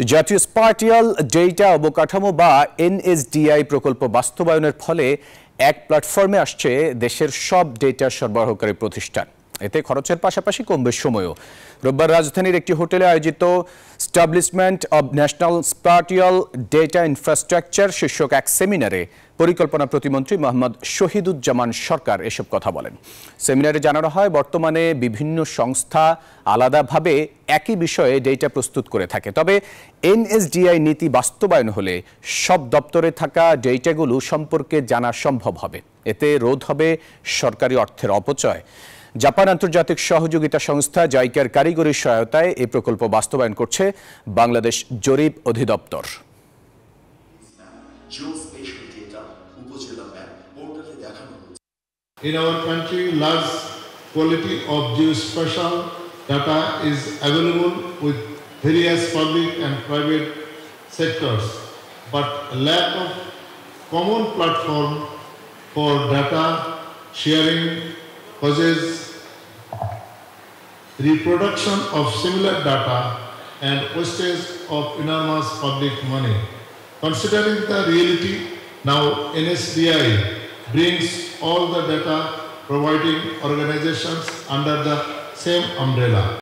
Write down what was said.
জাতীয় স্পাটিয়াল ডেটা অবকাঠামো বা এনএসডিআই প্রকল্প বাস্তবায়নের ফলে এক প্ল্যাটফর্মে আসছে দেশের সব ডেটা সরবরাহকারী প্রতিষ্ঠান। এতে খরচের পাশাপাশি কমবে সময়ও। রোববার রাজধানীর একটি হোটেলে আয়োজিত establishment of national spatial data infrastructure শীর্ষক এক সেমিনারে পরিকল্পনা প্রতিমন্ত্রী মোহাম্মদ শহীদুজ্জামান সরকার এসব কথা বলেন। সেমিনারে জানানো হয়, বর্তমানে বিভিন্ন সংস্থা আলাদাভাবে একই বিষয়ে ডেটা প্রস্তুত করে থাকে। তবে এনএসডিআই নীতি বাস্তবায়ন হলে সব দপ্তরে থাকা ডেটাগুলো সম্পর্কে জানা সম্ভব হবে। এতে রোধ হবে সরকারি অর্থের অপচয়। জাপান আন্তর্জাতিক সহযোগিতা সংস্থা জাইকার কারিগরি সহায়তায় এই প্রকল্প বাস্তবায়ন করছে বাংলাদেশ জরিপ অধিদপ্তর। In our country, large quality of geospatial data is available with various public and private sectors, but lack of common platform for data sharing causes reproduction of similar data and wastage of enormous public money. Considering the reality, now NSDI brings all the data providing organizations under the same umbrella.